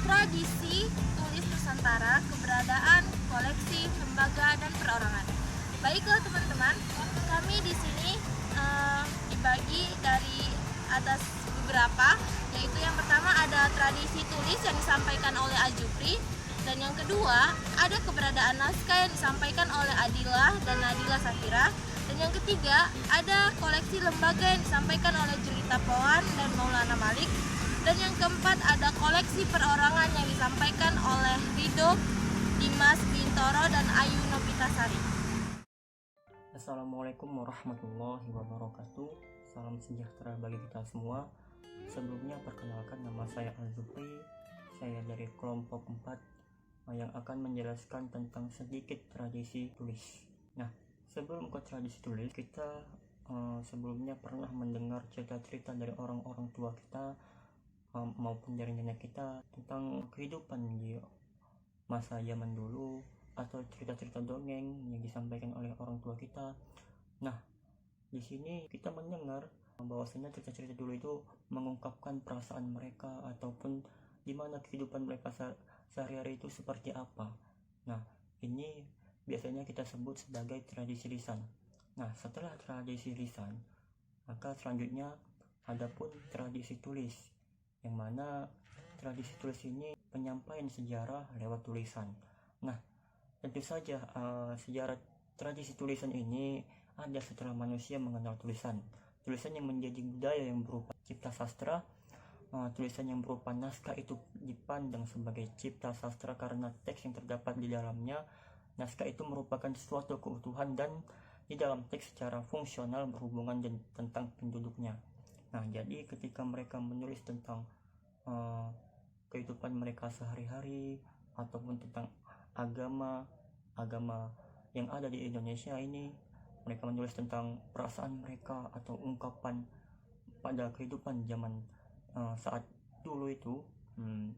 tradisi tulis Nusantara, keberadaan, koleksi, lembaga, dan perorangan. Baiklah teman-teman, kami di sini dibagi dari atas beberapa, yaitu yang pertama ada tradisi tulis yang disampaikan oleh Aljufri, dan yang kedua ada keberadaan naskah yang disampaikan oleh Adila dan Nadila Safira, dan yang ketiga ada koleksi lembaga yang disampaikan oleh Jelita Pohan dan Maulana Malik, dan yang keempat ada koleksi perorangan yang disampaikan oleh Rido, Dimas Bintoro, dan Ayu Novitasari. Assalamualaikum warahmatullahi wabarakatuh. Salam sejahtera bagi kita semua. Sebelumnya perkenalkan, nama saya Aljufri. Saya dari kelompok 4 yang akan menjelaskan tentang sedikit tradisi tulis. Nah, sebelum ke tradisi tulis, kita sebelumnya pernah mendengar cerita-cerita dari orang-orang tua kita maupun dari nenek kita tentang kehidupan di masa zaman dulu, atau cerita-cerita dongeng yang disampaikan oleh orang tua kita. Nah, di sini kita mendengar bahwasanya cerita-cerita dulu itu mengungkapkan perasaan mereka ataupun di mana kehidupan mereka sehari-hari itu seperti apa. Nah, ini biasanya kita sebut sebagai tradisi lisan. Nah, setelah tradisi lisan, maka selanjutnya adapun tradisi tulis, yang mana tradisi tulis ini penyampaian sejarah lewat tulisan. Nah, tentu saja sejarah tradisi tulisan ini ada setelah manusia mengenal tulisan. Tulisan yang menjadi budaya yang berupa cipta sastra. Tulisan yang berupa naskah itu dipandang sebagai cipta sastra karena teks yang terdapat di dalamnya. Naskah itu merupakan suatu keutuhan dan di dalam teks secara fungsional berhubungan tentang penduduknya. Nah, jadi ketika mereka menulis tentang kehidupan mereka sehari-hari ataupun tentang agama yang ada di Indonesia ini, mereka menulis tentang perasaan mereka atau ungkapan pada kehidupan zaman saat dulu itu,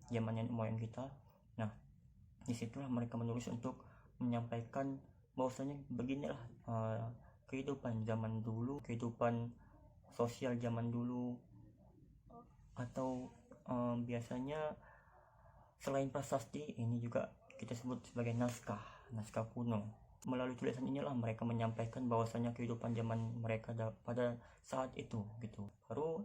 zaman nenek moyang kita. Nah, disitulah mereka menulis untuk menyampaikan bahwasanya beginilah kehidupan zaman dulu, kehidupan sosial zaman dulu, atau biasanya selain prasasti ini juga kita sebut sebagai naskah kuno. Melalui tulisan inilah mereka menyampaikan bahwasanya kehidupan zaman mereka pada saat itu gitu. Baru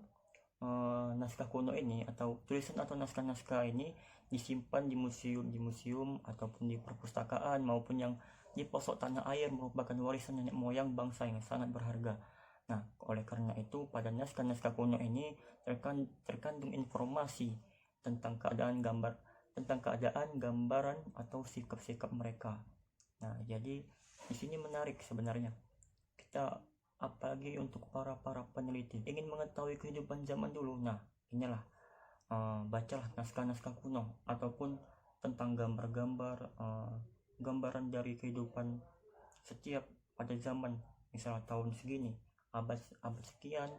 naskah kuno ini atau tulisan atau naskah-naskah ini disimpan di museum ataupun di perpustakaan maupun yang di pelosok tanah air, merupakan warisan nenek moyang bangsa yang sangat berharga. Nah, oleh karena itu pada naskah-naskah kuno ini terkandung informasi tentang keadaan, gambaran atau sikap-sikap mereka. Nah, jadi di sini menarik sebenarnya. Kita apalagi untuk para peneliti ingin mengetahui kehidupan zaman dulu. Nah, inilah bacalah naskah-naskah kuno ataupun tentang gambaran dari kehidupan setiap pada zaman, misalnya tahun segini, abad sekian,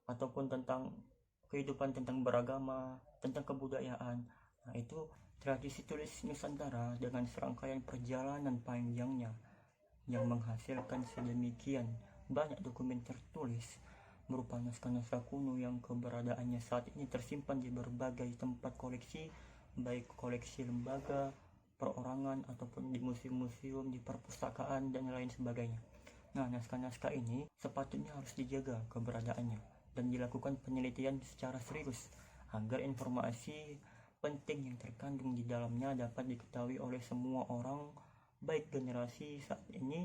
ataupun tentang kehidupan, tentang beragama, tentang kebudayaan. Nah, itu tradisi tulis Nusantara dengan serangkaian perjalanan panjangnya yang menghasilkan sedemikian banyak dokumen tertulis berupa naskah-naskah kuno yang keberadaannya saat ini tersimpan di berbagai tempat koleksi, baik koleksi lembaga, perorangan, ataupun di museum-museum, di perpustakaan, dan lain sebagainya. Nah, naskah-naskah ini sepatutnya harus dijaga keberadaannya dan dilakukan penelitian secara serius agar informasi penting yang terkandung di dalamnya dapat diketahui oleh semua orang, baik generasi saat ini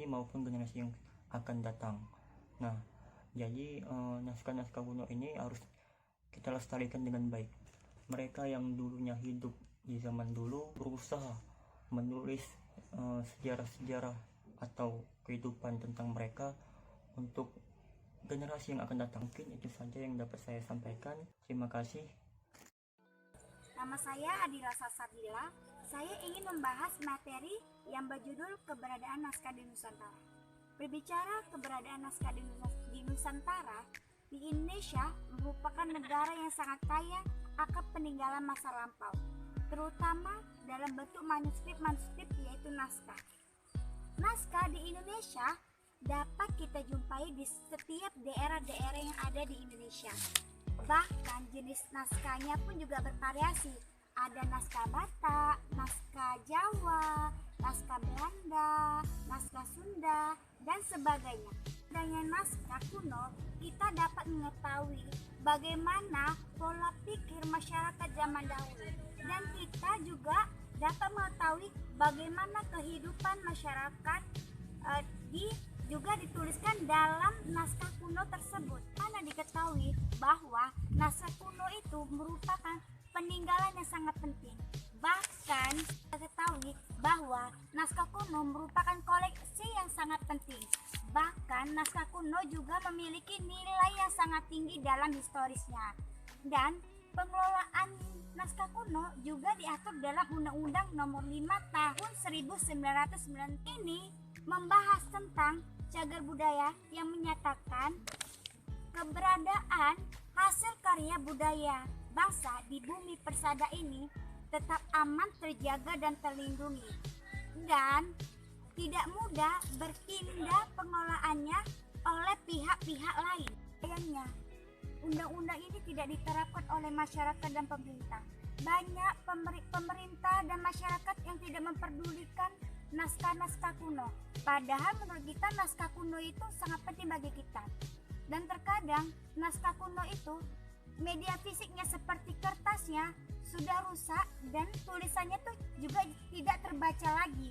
maupun generasi yang akan datang. Nah, jadi naskah-naskah kuno ini harus kita lestarikan dengan baik. Mereka yang dulunya hidup di zaman dulu berusaha menulis sejarah-sejarah atau kehidupan tentang mereka untuk generasi yang akan datang. Mungkin itu saja yang dapat saya sampaikan. Terima kasih. Nama saya Adila Sasabila. Saya ingin membahas materi yang berjudul keberadaan naskah di Nusantara. Berbicara keberadaan naskah di Nusantara, di Indonesia merupakan negara yang sangat kaya akan peninggalan masa lampau, terutama dalam bentuk manuskrip yaitu naskah. Naskah di Indonesia dapat kita jumpai di setiap daerah-daerah yang ada di Indonesia. Bahkan jenis naskahnya pun juga bervariasi. Ada naskah Batak, naskah Jawa, naskah Belanda, naskah Sunda, dan sebagainya. Dengan naskah kuno, kita dapat mengetahui bagaimana pola pikir masyarakat zaman dahulu. Dan kita juga dapat mengetahui bagaimana kehidupan masyarakat juga dituliskan dalam naskah kuno tersebut. Karena diketahui bahwa naskah kuno itu merupakan peninggalan yang sangat penting. Bahkan kita ketahui bahwa naskah kuno merupakan koleksi yang sangat penting. Bahkan naskah kuno juga memiliki nilai yang sangat tinggi dalam historisnya. Dan pengelolaan naskah kuno juga diatur dalam Undang-Undang Nomor 5 Tahun 1909 ini membahas tentang cagar budaya yang menyatakan keberadaan hasil karya budaya bangsa di bumi persada ini tetap aman, terjaga, dan terlindungi, dan tidak mudah berpindah pengelolaannya oleh pihak-pihak lain. Sayangnya, undang-undang ini tidak diterapkan oleh masyarakat dan pemerintah. Banyak pemerintah dan masyarakat yang tidak memperdulikan naskah-naskah kuno. Padahal menurut kita naskah kuno itu sangat penting bagi kita. Dan terkadang naskah kuno itu media fisiknya seperti kertasnya sudah rusak dan tulisannya tuh juga tidak terbaca lagi.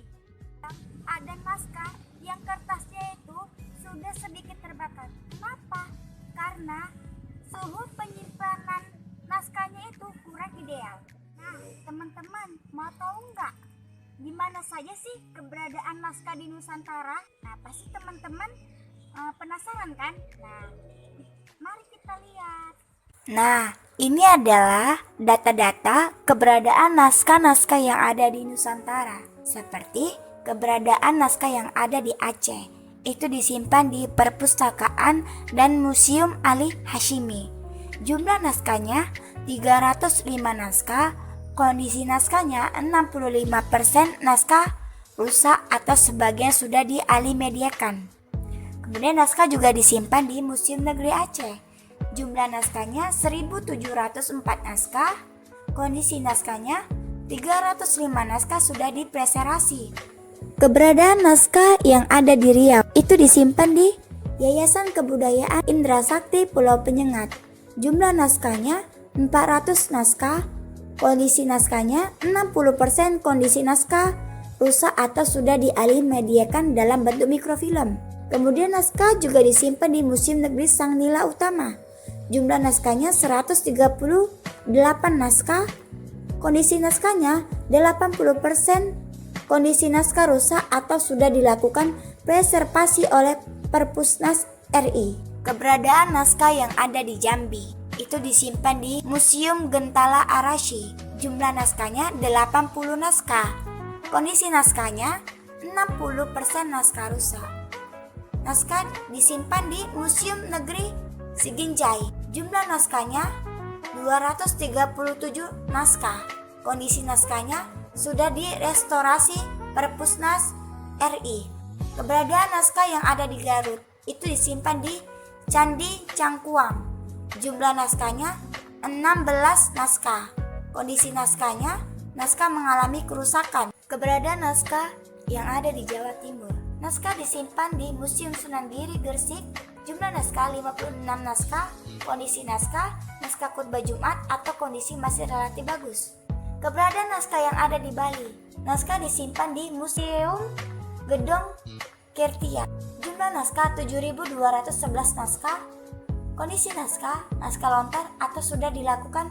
Ada naskah yang kertasnya itu sudah sedikit terbakar. Kenapa? Karena suhu penyimpanan naskahnya itu kurang ideal. Nah, teman-teman mau tahu nggak di mana saja sih keberadaan naskah di Nusantara? Nah, pasti teman-teman penasaran kan? Nah, mari kita lihat. Nah, ini adalah data-data keberadaan naskah-naskah yang ada di Nusantara. Seperti keberadaan naskah yang ada di Aceh. Itu disimpan di Perpustakaan dan Museum Ali Hashimi. Jumlah naskahnya 305 naskah. Kondisi naskahnya 65% naskah rusak atau sebagian sudah dialimediakan. Kemudian naskah juga disimpan di Museum Negeri Aceh. Jumlah naskahnya 1704 naskah. Kondisi naskahnya 305 naskah sudah dipreservasi. Keberadaan naskah yang ada di Riau itu disimpan di Yayasan Kebudayaan Indra Sakti Pulau Penyengat. Jumlah naskahnya 400 naskah. Kondisi naskahnya 60% kondisi naskah rusak atau sudah dialimediakan dalam bentuk mikrofilm. Kemudian naskah juga disimpan di Museum Negeri Sang Nila Utama. Jumlah naskahnya 138 naskah. Kondisi naskahnya 80% kondisi naskah rusak atau sudah dilakukan preservasi oleh Perpusnas RI. Keberadaan naskah yang ada di Jambi itu disimpan di Museum Gentala Arashi. Jumlah naskahnya 80 naskah. Kondisi naskahnya 60% naskah rusak. Naskah disimpan di Museum Negeri Siginjai. Jumlah naskahnya 237 naskah. Kondisi naskahnya sudah direstorasi Perpusnas RI. Keberadaan naskah yang ada di Garut itu disimpan di Candi Cangkuang. Jumlah naskahnya 16 naskah. Kondisi naskahnya, naskah mengalami kerusakan. Keberadaan naskah yang ada di Jawa Timur. Naskah disimpan di Museum Sunan Giri Gresik. Jumlah naskah 56 naskah. Kondisi naskah khutbah Jumat atau kondisi masih relatif bagus. Keberadaan naskah yang ada di Bali. Naskah disimpan di Museum Gedong Kirtia. Jumlah naskah 7.211 naskah. Kondisi naskah lontar atau sudah dilakukan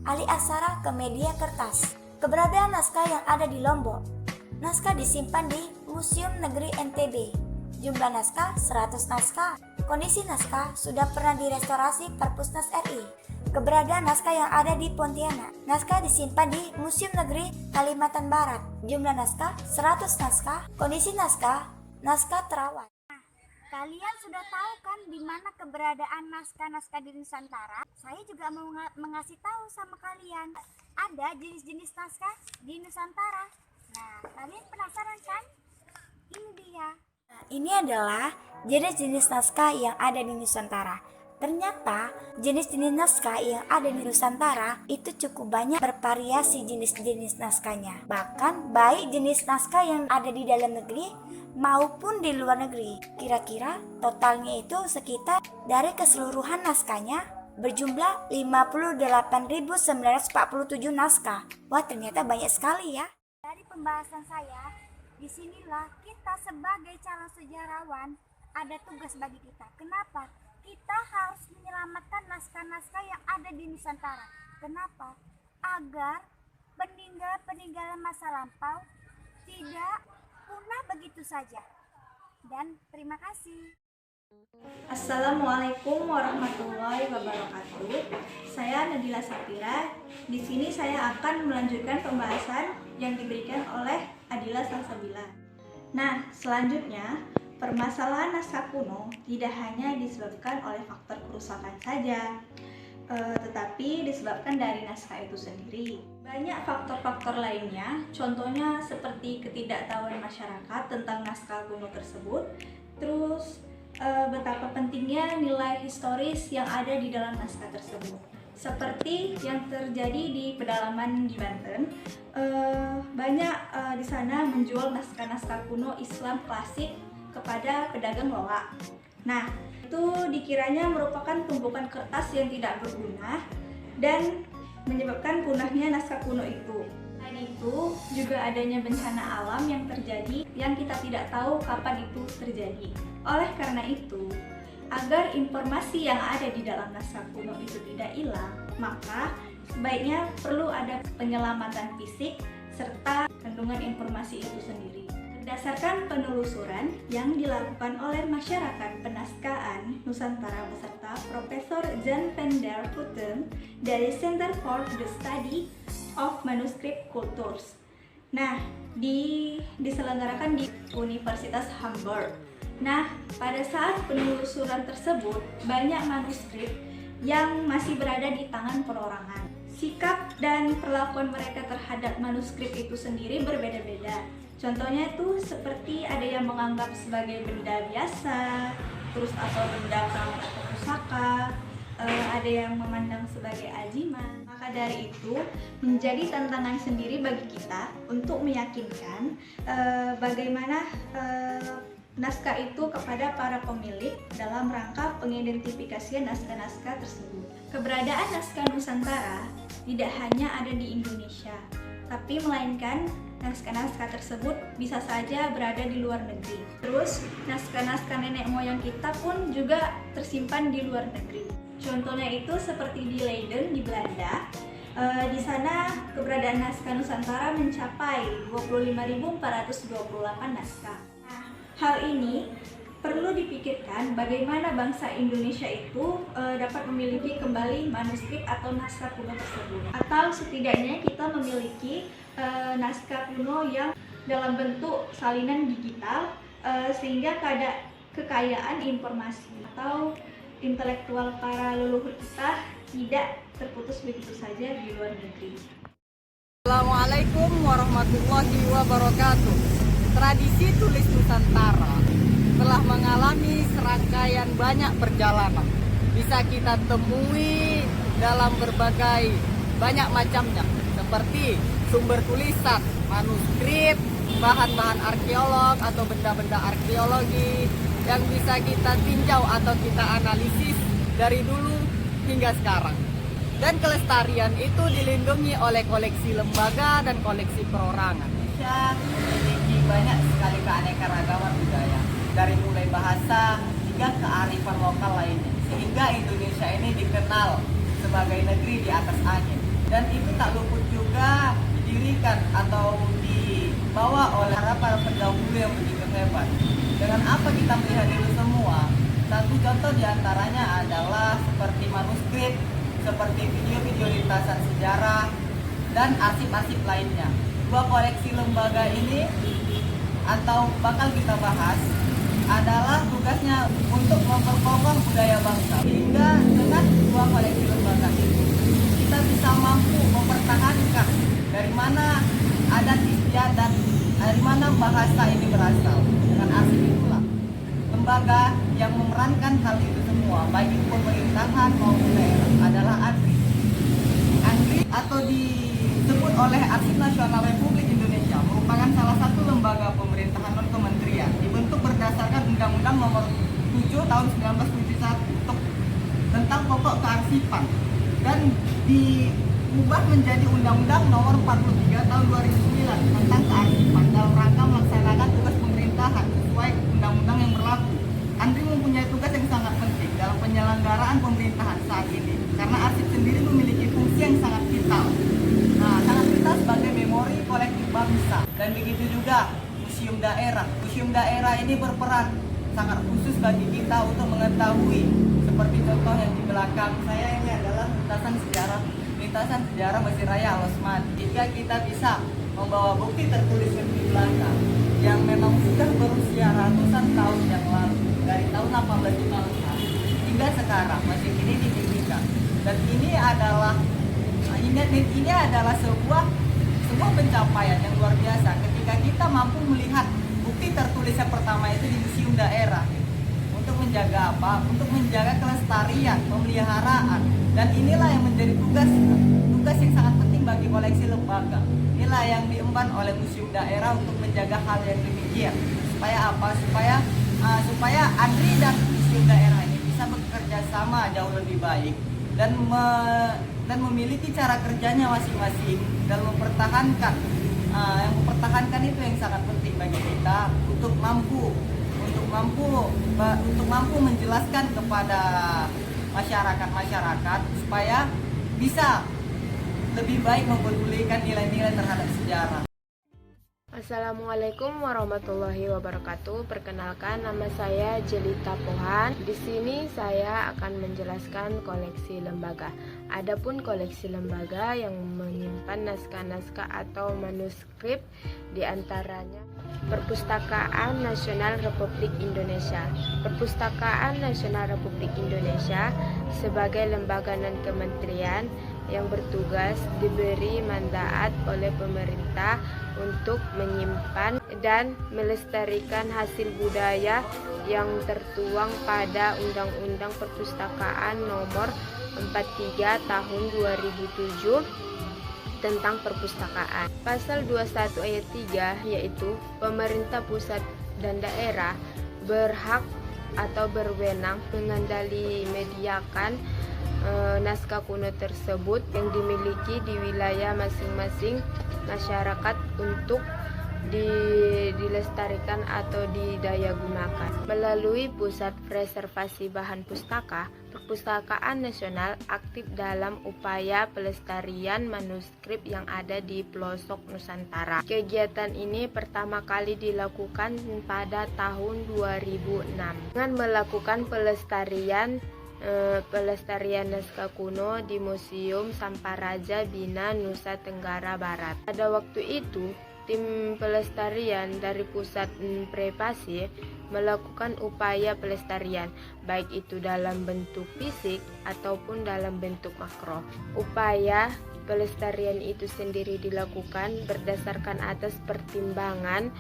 alih aksara ke media kertas. Keberadaan naskah yang ada di Lombok. Naskah disimpan di Museum Negeri NTB. Jumlah naskah 100 naskah. Kondisi naskah sudah pernah direstorasi Perpusnas RI. Keberadaan naskah yang ada di Pontianak. Naskah disimpan di Museum Negeri Kalimantan Barat. Jumlah naskah 100 naskah. Kondisi naskah terawat. Kalian sudah tahu kan di mana keberadaan naskah-naskah di Nusantara? Saya juga mau mengasih tahu sama kalian. Ada jenis-jenis naskah di Nusantara. Nah, kalian penasaran kan? Ini dia. Nah, ini adalah jenis-jenis naskah yang ada di Nusantara. Ternyata jenis-jenis naskah yang ada di Nusantara itu cukup banyak, bervariasi jenis-jenis naskahnya. Bahkan baik jenis naskah yang ada di dalam negeri maupun di luar negeri. Kira-kira totalnya itu sekitar dari keseluruhan naskahnya berjumlah 58.947 naskah. Wah, ternyata banyak sekali ya. Dari pembahasan saya, disinilah kita sebagai calon sejarawan ada tugas bagi kita. Kenapa? Kita harus menyelamatkan naskah-naskah yang ada di Nusantara. Kenapa? Agar peninggalan-peninggalan masa lampau tidak punah begitu saja. Dan terima kasih. Assalamualaikum warahmatullahi wabarakatuh. Saya Nadila Sapira. Di sini saya akan melanjutkan pembahasan yang diberikan oleh Adila Salsabila. Nah, selanjutnya permasalahan naskah kuno tidak hanya disebabkan oleh faktor kerusakan saja, tetapi disebabkan dari naskah itu sendiri. Banyak faktor-faktor lainnya, contohnya seperti ketidaktahuan masyarakat tentang naskah kuno tersebut, terus betapa pentingnya nilai historis yang ada di dalam naskah tersebut. Seperti yang terjadi di pedalaman di Banten, banyak di sana menjual naskah-naskah kuno Islam klasik kepada pedagang loak. Nah, itu dikiranya merupakan tumpukan kertas yang tidak berguna dan menyebabkan punahnya naskah kuno itu. Selain itu, juga adanya bencana alam yang terjadi yang kita tidak tahu kapan itu terjadi. Oleh karena itu, agar informasi yang ada di dalam naskah kuno itu tidak hilang, maka sebaiknya perlu ada penyelamatan fisik serta kandungan informasi itu sendiri. Berdasarkan penelusuran yang dilakukan oleh masyarakat penaskahan Nusantara beserta Profesor Jan van der Putten dari Center for the Study of Manuscript Cultures. Nah, diselenggarakan di Universitas Hamburg. Nah, pada saat penelusuran tersebut, banyak manuskrip yang masih berada di tangan perorangan. Sikap dan perlakuan mereka terhadap manuskrip itu sendiri berbeda-beda. Contohnya itu seperti ada yang menganggap sebagai benda biasa, terus atau benda keramik atau pusaka, ada yang memandang sebagai ajiman. Maka dari itu menjadi tantangan sendiri bagi kita untuk meyakinkan bagaimana naskah itu kepada para pemilik dalam rangka pengidentifikasian naskah-naskah tersebut. Keberadaan naskah Nusantara tidak hanya ada di Indonesia, tapi melainkan naskah-naskah tersebut bisa saja berada di luar negeri. Terus, naskah-naskah nenek moyang kita pun juga tersimpan di luar negeri. Contohnya itu seperti di Leiden di Belanda. Di sana keberadaan naskah Nusantara mencapai 25.428 naskah. Nah, hal ini perlu dipikirkan bagaimana bangsa Indonesia itu dapat memiliki kembali manuskrip atau naskah kuno tersebut. Atau setidaknya kita memiliki naskah kuno yang dalam bentuk salinan digital sehingga kekayaan informasi atau intelektual para leluhur kita tidak terputus begitu saja di luar negeri. Assalamualaikum warahmatullahi wabarakatuh. Tradisi tulis Nusantara telah mengalami serangkaian banyak perjalanan. Bisa kita temui dalam berbagai banyak macamnya, seperti sumber tulisan, manuskrip, bahan-bahan arkeolog atau benda-benda arkeologi yang bisa kita tinjau atau kita analisis dari dulu hingga sekarang. Dan kelestarian itu dilindungi oleh koleksi lembaga dan koleksi perorangan. Indonesia memiliki banyak sekali keanekaragaman budaya, dari mulai bahasa hingga kearifan lokal lainnya, sehingga Indonesia ini dikenal sebagai negeri di atas angin. Dan itu tak luput juga didirikan atau dibawa oleh para pendahulu yang begitu hebat. Dengan apa kita melihat itu semua? Satu contoh diantaranya adalah seperti manuskrip, seperti video-video lintasan sejarah, dan arsip-arsip lainnya. Dua koleksi lembaga ini atau bakal kita bahas adalah tugasnya untuk memperkokoh budaya bangsa. Sehingga dengan dua koleksi lembaga itu kita bisa mampu mempertahankan dari mana adat istiadat, dari mana bahasa ini berasal. Dengan arsip itulah lembaga yang memerankan hal itu semua, baik itu pemerintahan maupun daerah, adalah ANRI. ANRI atau disebut oleh Arsip Nasional Republik Indonesia merupakan salah satu lembaga pemerintahan non-kementerian, dibentuk berdasarkan Undang-Undang Nomor 7 Tahun 1971 tentang pokok kearsipan dan diubah menjadi Undang-Undang Nomor 43 Tahun 2009 tentang kearsipan dalam rangka melaksanakan tugas pemerintahan sesuai undang-undang yang berlaku. ANRI mempunyai tugas yang sangat penting dalam penyelenggaraan pemerintahan saat ini karena arsip sendiri memiliki fungsi yang sangat vital. Nah, sangat vital sebagai memori kolektif bangsa. Dan begitu juga museum daerah. Museum daerah ini berperan sangat khusus bagi kita untuk mengetahui, seperti contoh yang di belakang saya ini adalah lintasan sejarah Masjid Raya Al-Osman. Jika kita bisa membawa bukti tertulis di belakang yang memang sudah berusia ratusan tahun yang lalu, dari tahun 1851 hingga sekarang masih kini dimiliki. Dan ini adalah sebuah pencapaian yang luar biasa ketika kita mampu melihat bukti tertulisnya pertama itu di museum daerah. Untuk menjaga apa? Untuk menjaga kelestarian, pemeliharaan. Dan inilah yang menjadi tugas yang sangat penting bagi koleksi lembaga. Inilah yang diemban oleh museum daerah untuk menjaga hal yang demikian. Supaya apa? Supaya ANRI dan museum daerah ini bisa bekerja sama jauh lebih baik dan memiliki cara kerjanya masing-masing dan mempertahankan itu yang sangat penting bagi kita untuk mampu menjelaskan kepada masyarakat supaya bisa lebih baik mempedulikan nilai-nilai terhadap sejarah. Assalamualaikum warahmatullahi wabarakatuh. Perkenalkan, nama saya Jelita Pohan. Di sini saya akan menjelaskan koleksi lembaga. Adapun koleksi lembaga yang menyimpan naskah-naskah atau manuskrip, diantaranya Perpustakaan Nasional Republik Indonesia. Perpustakaan Nasional Republik Indonesia sebagai lembaga non-kementerian yang bertugas diberi mandat oleh pemerintah untuk menyimpan dan melestarikan hasil budaya yang tertuang pada Undang-Undang Perpustakaan Nomor 43 Tahun 2007 tentang perpustakaan. Pasal 21 ayat 3 yaitu pemerintah pusat dan daerah berhak atau berwenang mengendalikan naskah kuno tersebut yang dimiliki di wilayah masing-masing masyarakat untuk dilestarikan atau didayagunakan. Melalui Pusat Preservasi Bahan Pustaka, Perpustakaan Nasional aktif dalam upaya pelestarian manuskrip yang ada di pelosok Nusantara. Kegiatan ini pertama kali dilakukan pada tahun 2006 dengan melakukan pelestarian naskah kuno di Museum Samparaja Bina, Nusa Tenggara Barat. Pada waktu itu, tim pelestarian dari Pusat Prevasi melakukan upaya pelestarian, baik itu dalam bentuk fisik ataupun dalam bentuk makro. Upaya pelestarian itu sendiri dilakukan berdasarkan atas pertimbangan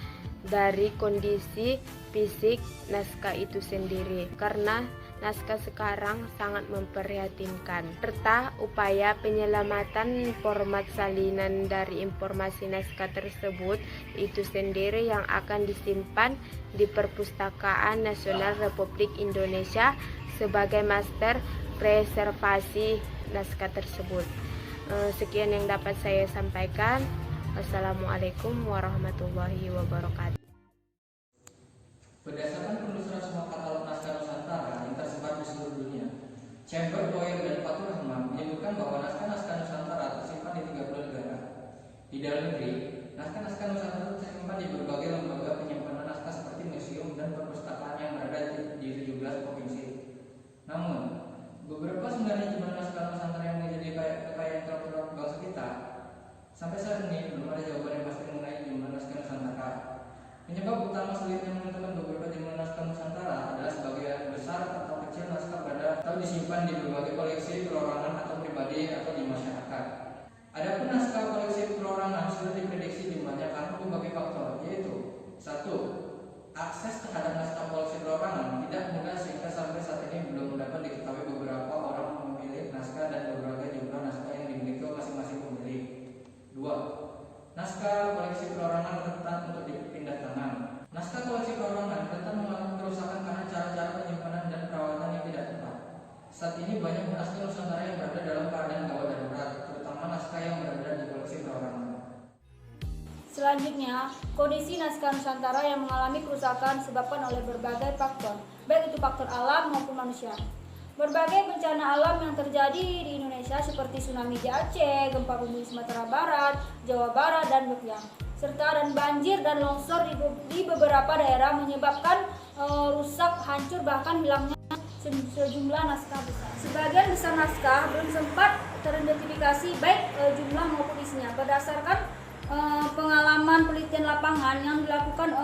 dari kondisi fisik naskah itu sendiri, karena naskah sekarang sangat memprihatinkan, serta upaya penyelamatan format salinan dari informasi naskah tersebut itu sendiri yang akan disimpan di Perpustakaan Nasional Republik Indonesia sebagai master preservasi naskah tersebut. Sekian yang dapat saya sampaikan. Wassalamualaikum warahmatullahi wabarakatuh. Berdasarkan penelusuran semua katalog naskah Nusantara yang tersebar di seluruh dunia, Chamber, Boyer, dan Fatur Rahman menyebutkan bahwa naskah-naskah Nusantara tersimpan di 30 negara. Di dalam negeri, naskah-naskah Nusantara tersimpan di berbagai lembaga penyimpanan naskah seperti museum dan perpustakaan yang berada di 17 provinsi. Namun, beberapa sebenarnya jumlah naskah Nusantara yang menjadi kekayaan intelektual bangsa kita, sampai saat ini belum ada jawaban yang pasti mengenai jumlah naskah Nusantara. Penyebab utama sulitnya menentukan beberapa jumlah naskah Nusantara adalah sebagian besar atau kecil naskah berada atau disimpan di berbagai koleksi perorangan atau pribadi atau di masyarakat. Adapun naskah koleksi perorangan sudah diprediksi jumlahnya karena berbagai faktor, yaitu 1. Akses terhadap naskah koleksi perorangan tidak mudah sehingga sampai saat ini belum dapat diketahui beberapa orang pemilik naskah dan berbagai jumlah naskah yang dimiliki masing-masing pemilik. 2. Naskah koleksi perorangan rentan untuk dipindah tangan. Naskah koleksi perorangan rentan mengalami kerusakan karena cara-cara penyimpanan dan perawatan yang tidak tepat. Saat ini banyak naskah Nusantara yang berada dalam keadaan gawat darurat, terutama naskah yang berada di koleksi perorangan. Selanjutnya, kondisi naskah Nusantara yang mengalami kerusakan disebabkan oleh berbagai faktor, baik itu faktor alam maupun manusia. Berbagai bencana alam yang terjadi di Indonesia seperti tsunami di Aceh, gempa bumi Sumatera Barat, Jawa Barat, dan Yogyakarta, serta dan banjir dan longsor di beberapa daerah menyebabkan rusak, hancur, bahkan hilangnya sejumlah naskah besar. Sebagian besar naskah belum sempat teridentifikasi baik jumlah maupun isinya berdasarkan pengalaman penelitian lapangan yang dilakukan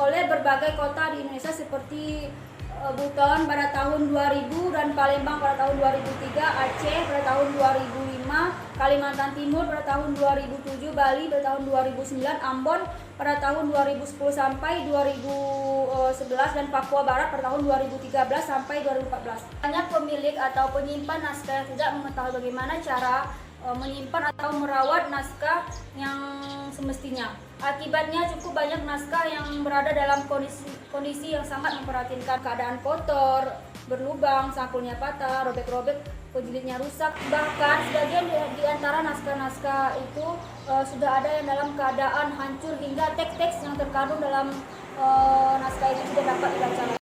oleh berbagai kota di Indonesia seperti Buton pada tahun 2000 dan Palembang pada tahun 2003, Aceh pada tahun 2005, Kalimantan Timur pada tahun 2007, Bali pada tahun 2009, Ambon pada tahun 2010 sampai 2011 dan Papua Barat pada tahun 2013 sampai 2014. Banyak pemilik atau penyimpan naskah yang tidak mengetahui bagaimana cara menyimpan atau merawat naskah yang semestinya. Akibatnya cukup banyak naskah yang berada dalam kondisi yang sangat memprihatinkan, keadaan kotor, berlubang, sampulnya patah, robek-robek, penjilidnya rusak. Bahkan sebagian di antara naskah-naskah itu sudah ada yang dalam keadaan hancur hingga teks-teks yang terkandung dalam naskah itu tidak dapat dibaca lagi.